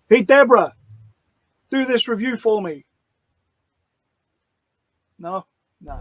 Hey, Deborah, do this review for me. No? Nah.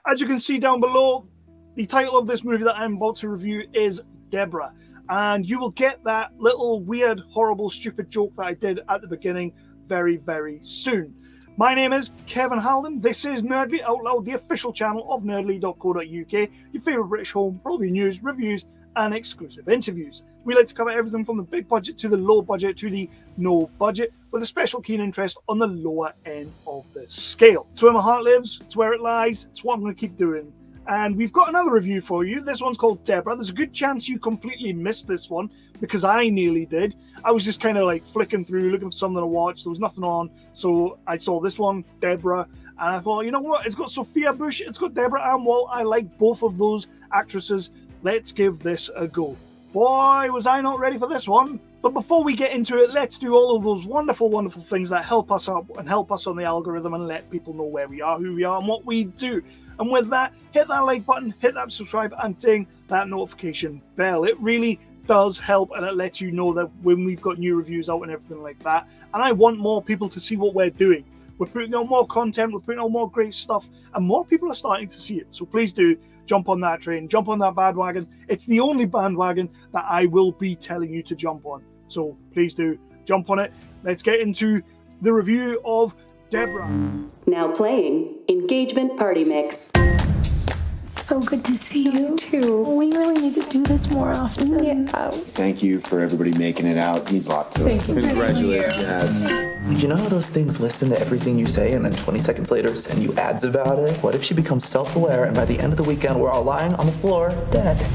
As you can see down below, the title of this movie that I'm about to review is Deborah. And you will get that little weird, horrible, stupid joke that I did at the beginning very, very soon. My name is Kevin Halden. This is Nerdly Out Loud, the official channel of nerdly.co.uk, your favourite British home for all the news, reviews, and exclusive interviews. We like to cover everything from the big budget to the low budget to the no budget, with a special keen interest on the lower end of the scale. It's where my heart lives, it's where it lies, it's what I'm going to keep doing. And we've got another review for you. This one's called Deborah. There's a good chance you completely missed this one, because I nearly did. I was just kind of like flicking through, looking for something to watch. There was nothing on, so I saw this one, Deborah, and I thought, you know what? It's got Sophia Bush, it's got Deborah and Woll. I like both of those actresses. Let's give this a go. Boy, was I not ready for this one. But before we get into it, let's do all of those wonderful, wonderful things that help us up and help us on the algorithm and let people know where we are, who we are, and what we do. And with that, hit that like button, hit that subscribe, and ding that notification bell. It really does help, and it lets you know that when we've got new reviews out and everything like that. And I want more people to see what we're doing. We're putting out more content, we're putting out more great stuff, and more people are starting to see it. So please do jump on that train, jump on that bandwagon. It's the only bandwagon that I will be telling you to jump on. So please do jump on it. Let's get into the review of Deborah. Now playing Engagement Party Mix. It's so good to see you too. We really need to do this more often. Yeah. Thank you for everybody making it out. It means a lot to us. Congratulations. Yes. You know how those things listen to everything you say and then 20 seconds later send you ads about it? What if she becomes self-aware and by the end of the weekend we're all lying on the floor dead?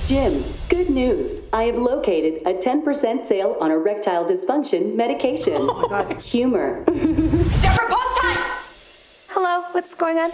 Jim, good news. I have located a 10% sale on erectile dysfunction medication. Oh my God. Humor. Deborah, pause time! Hello, what's going on?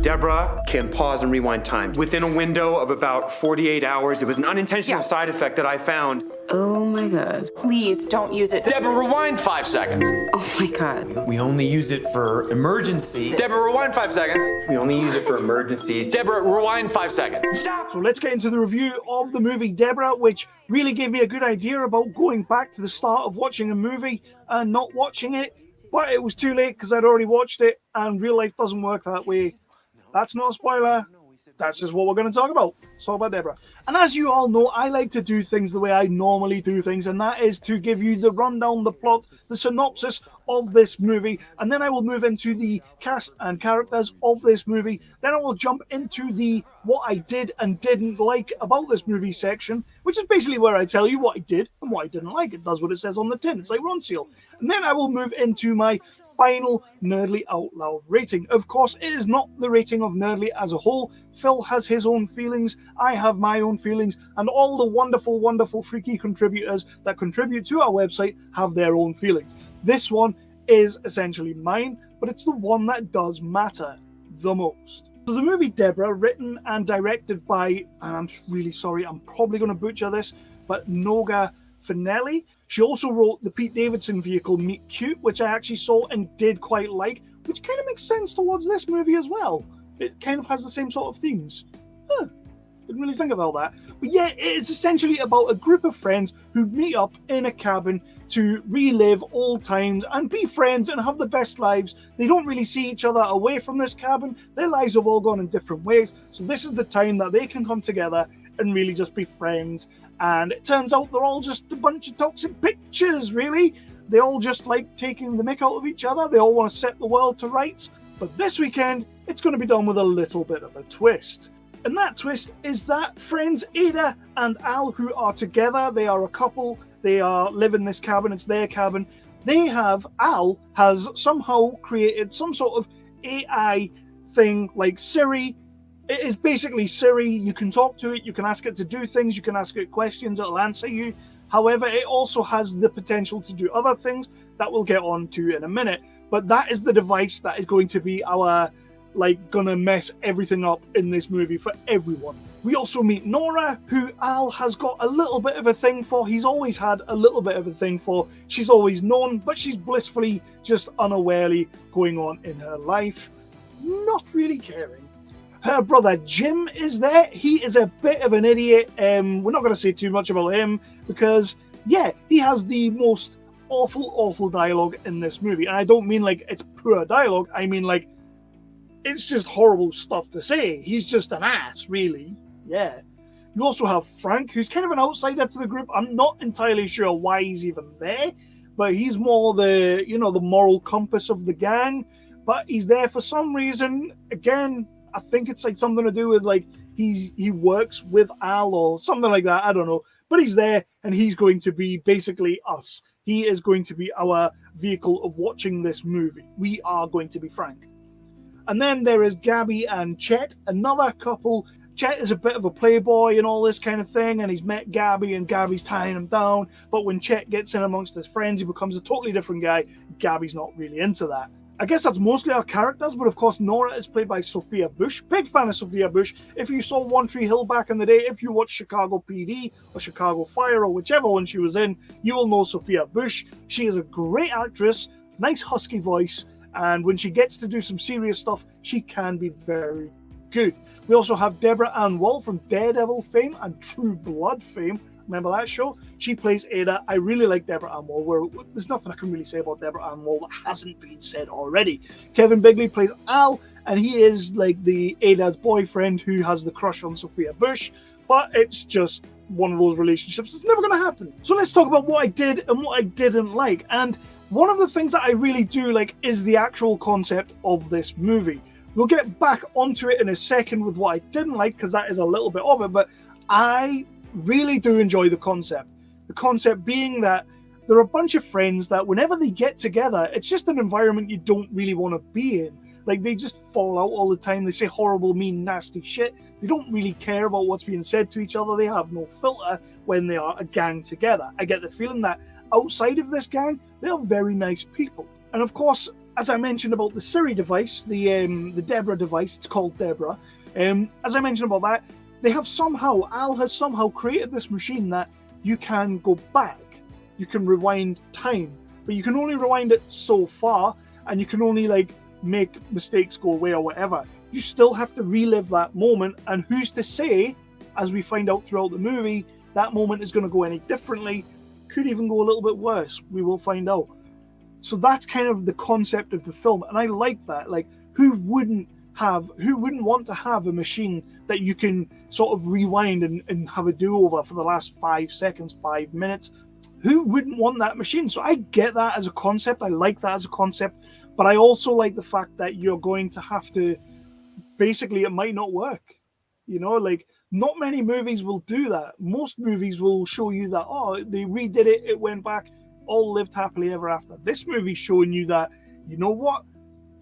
Deborah can pause and rewind time. Within a window of about 48 hours, it was an unintentional side effect that I found. Oh my God. Please don't use it. Deborah, rewind 5 seconds. Oh my God. We only use it for emergency. Deborah, rewind 5 seconds. We only use it for emergencies. Deborah, rewind 5 seconds. Stop! So let's get into the review of the movie Deborah, which really gave me a good idea about going back to the start of watching a movie and not watching it. But it was too late because I'd already watched it, and real life doesn't work that way. That's not a spoiler. That's just what we're going to talk about. It's all about Deborah. And as you all know, I like to do things the way I normally do things, and that is to give you the rundown, the plot, the synopsis of this movie, and then I will move into the cast and characters of this movie. Then I will jump into the what I did and didn't like about this movie section, which is basically where I tell you what I did and what I didn't like. It does what it says on the tin. It's like Ron Seal. And then I will move into my final Nerdly Out Loud rating. Of course, it is not the rating of Nerdly as a whole. Phil has his own feelings, I have my own feelings, and all the wonderful, wonderful, freaky contributors that contribute to our website have their own feelings. This one is essentially mine, but it's the one that does matter the most. So the movie Deborah, written and directed by, and I'm really sorry, I'm probably going to butcher this, but Noga Pnueli. She also wrote the Pete Davidson vehicle Meet Cute, which I actually saw and did quite like, which kind of makes sense towards this movie as well. It kind of has the same sort of themes. Didn't really think about that. But yeah, it's essentially about a group of friends who meet up in a cabin to relive old times and be friends and have the best lives. They don't really see each other away from this cabin. Their lives have all gone in different ways. So this is the time that they can come together and really just be friends. And it turns out they're all just a bunch of toxic bitches, really. They all just like taking the mick out of each other. They all want to set the world to rights. But this weekend, it's going to be done with a little bit of a twist. And that twist is that friends Ada and Al, who are together, they are a couple, they live in this cabin, it's their cabin. Al has somehow created some sort of AI thing like Siri. It is basically Siri. You can talk to it, you can ask it to do things, you can ask it questions, it'll answer you. However, it also has the potential to do other things that we'll get on to in a minute. But that is the device that is going to be our, gonna mess everything up in this movie for everyone. We also meet Nora, who Al has got a little bit of a thing for. He's always had a little bit of a thing for. She's always known, but she's blissfully, just unawarely going on in her life, not really caring. Her brother Jim is there. He is a bit of an idiot. We're not going to say too much about him because, yeah, he has the most awful dialogue in this movie. And I don't mean like it's poor dialogue. I mean like it's just horrible stuff to say. He's just an ass, really. Yeah. You also have Frank, who's kind of an outsider to the group. I'm not entirely sure why he's even there, but he's more the, you know, the moral compass of the gang. But he's there for some reason. Again, I think it's like something to do with like he works with Al or something like that. I don't know. But he's there and he's going to be basically us. He is going to be our vehicle of watching this movie. We are going to be Frank. And then there is Gabby and Chet, another couple. Chet is a bit of a playboy and all this kind of thing, and he's met Gabby and Gabby's tying him down. But when Chet gets in amongst his friends, he becomes a totally different guy. Gabby's not really into that. I guess that's mostly our characters, but of course Nora is played by Sophia Bush. Big fan of Sophia Bush. If you saw One Tree Hill back in the day, if you watched Chicago PD or Chicago Fire or whichever one she was in, you will know Sophia Bush. She is a great actress, nice husky voice, and when she gets to do some serious stuff, she can be very good. We also have Deborah Ann Woll from Daredevil fame and True Blood fame. Remember that show? She plays Ada. I really like Deborah Ann Woll. There's nothing I can really say about Deborah Ann Woll that hasn't been said already. Kevin Bigley plays Al, and he is like the Ada's boyfriend who has the crush on Sophia Bush, but it's just one of those relationships that's never going to happen. So let's talk about what I did and what I didn't like. And one of the things that I really do like is the actual concept of this movie. We'll get back onto it in a second with what I didn't like, because that is a little bit of it, but I really do enjoy the concept. The concept being that there are a bunch of friends that whenever they get together, it's just an environment you don't really want to be in. Like, they just fall out all the time. They say horrible, mean, nasty shit. They don't really care about what's being said to each other. They have no filter when they are a gang together. I get the feeling that outside of this gang, they are very nice people. And of course, as I mentioned about the Siri device, the Deborah device, it's called Deborah. As I mentioned about that, Al has somehow created this machine that you can go back. You can rewind time, but you can only rewind it so far, and you can only like make mistakes go away or whatever. You still have to relive that moment, and who's to say, as we find out throughout the movie, that moment is going to go any differently. Could even go a little bit worse. We will find out. So that's kind of the concept of the film, and I like that. Like, who wouldn't want to have a machine that you can sort of rewind and have a do-over for the last 5 seconds, 5 minutes? Who wouldn't want that machine? So I get that as a concept. I like that as a concept, but I also like the fact that you're going to have to, basically, it might not work. You know, like, not many movies will do that. Most movies will show you that, oh, they redid it, it went back, all lived happily ever after. This movie's showing you that, you know what?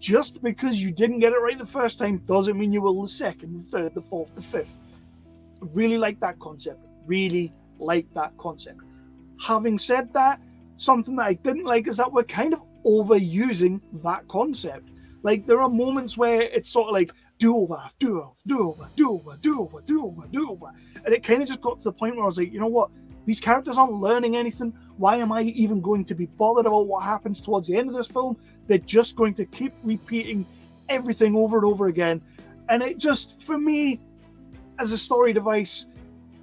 Just because you didn't get it right the first time doesn't mean you will the second, the third, the fourth, the fifth. Really like that concept. Really like that concept. Having said that, something that I didn't like is that we're kind of overusing that concept. Like, there are moments where it's sort of like, do-over, do-over, do-over, do-over, do-over, do-over, do-over. And it kind of just got to the point where I was like, you know what? These characters aren't learning anything. Why am I even going to be bothered about what happens towards the end of this film? They're just going to keep repeating everything over and over again. And it just, for me, as a story device,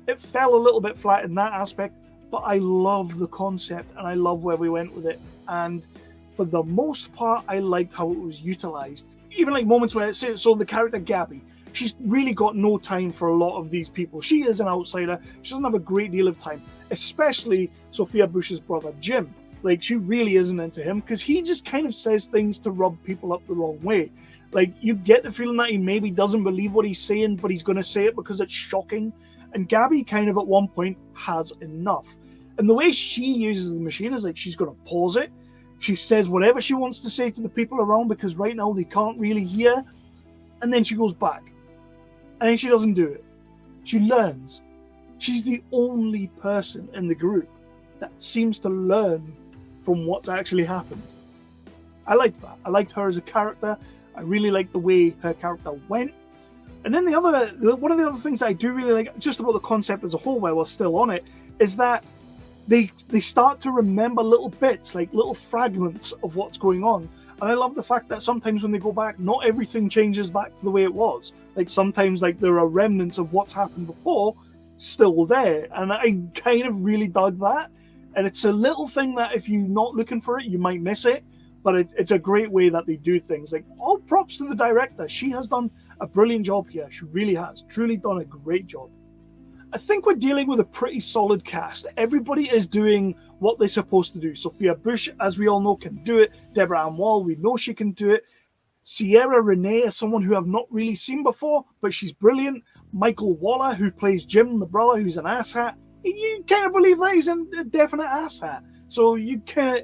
it fell a little bit flat in that aspect. But I love the concept and I love where we went with it. And for the most part, I liked how it was utilized. Even like moments where, so the character Gabby, she's really got no time for a lot of these people. She is an outsider. She doesn't have a great deal of time, especially Sophia Bush's brother, Jim. Like, she really isn't into him because he just kind of says things to rub people up the wrong way. Like, you get the feeling that he maybe doesn't believe what he's saying, but he's going to say it because it's shocking. And Gabby kind of at one point has enough. And the way she uses the machine is like, she's going to pause it. She says whatever she wants to say to the people around because right now they can't really hear. And then she goes back. And then she doesn't do it. She learns. She's the only person in the group that seems to learn from what's actually happened. I like that. I liked her as a character. I really liked the way her character went. And then one of the other things I do really like, just about the concept as a whole, while we're still on it, is that they start to remember little bits, like little fragments of what's going on. And I love the fact that sometimes when they go back, not everything changes back to the way it was. Like sometimes like there are remnants of what's happened before still there. And I kind of really dug that. And it's a little thing that if you're not looking for it, you might miss it. But it's a great way that they do things. Like, all props to the director. She has done a brilliant job here. She really has. Truly done a great job. I think we're dealing with a pretty solid cast. Everybody is doing what they're supposed to do. Sophia Bush, as we all know, can do it. Deborah Woll, we know she can do it. Sierra Renee is someone who I've not really seen before, but she's brilliant. Michael Waller, who plays Jim, the brother, who's an asshat. You kind of believe that he's a definite asshat. So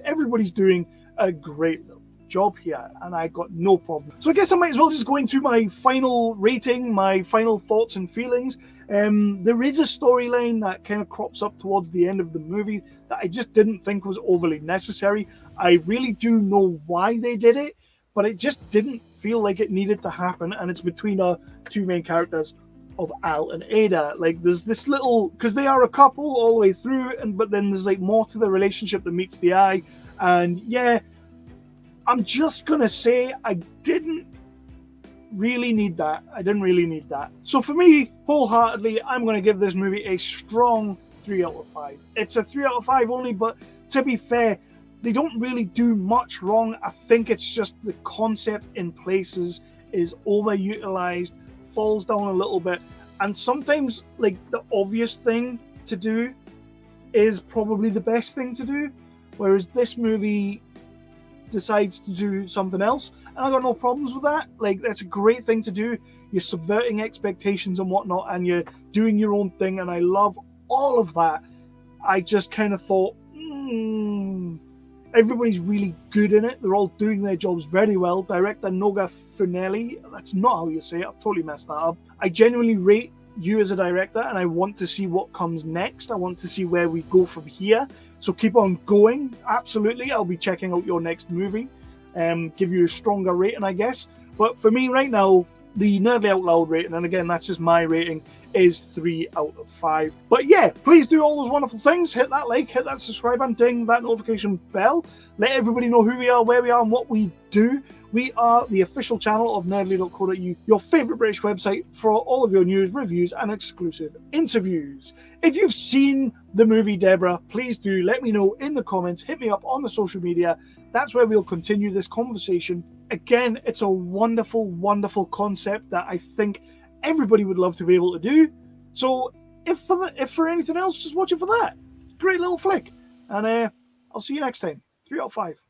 everybody's doing a great job here, and I got no problem. So I guess I might as well just go into my final rating, my final thoughts and feelings. There is a storyline that kind of crops up towards the end of the movie that I just didn't think was overly necessary. I really do know why they did it, but it just didn't feel like it needed to happen, and it's between our two main characters of Al and Ada. Like, there's this little, because they are a couple all the way through, but then there's like more to the relationship that meets the eye. And yeah, I'm just gonna say I didn't really need that. I didn't really need that. So for me, wholeheartedly, I'm gonna give this movie a strong 3 out of 5. It's a 3 out of 5 only, but to be fair, they don't really do much wrong. I think it's just the concept in places is overutilized, falls down a little bit, and sometimes like the obvious thing to do is probably the best thing to do, whereas this movie decides to do something else, and I got no problems with that. Like, that's a great thing to do. You're subverting expectations and whatnot, and you're doing your own thing, and I love all of that. I just kind of thought, everybody's really good in it. They're all doing their jobs very well. Director Noga, that's not how you say it. I've totally messed that up. I genuinely rate you as a director, and I want to see what comes next. I want to see where we go from here. So keep on going. Absolutely. I'll be checking out your next movie. Give you a stronger rating, I guess. But for me right now, the Nerdly Out Loud rating, and again, that's just my rating, is 3 out of 5. But yeah, please do all those wonderful things. Hit that like, hit that subscribe button, ding that notification bell. Let everybody know who we are, where we are, and what we do. We are the official channel of nerdly.co.uk, your favourite British website for all of your news, reviews, and exclusive interviews. If you've seen the movie Deborah, please do let me know in the comments. Hit me up on the social media. That's where we'll continue this conversation. Again, it's a wonderful, wonderful concept that I think everybody would love to be able to do. So if for anything else, just watch it for that. Great little flick. And I'll see you next time. 3 out of 5.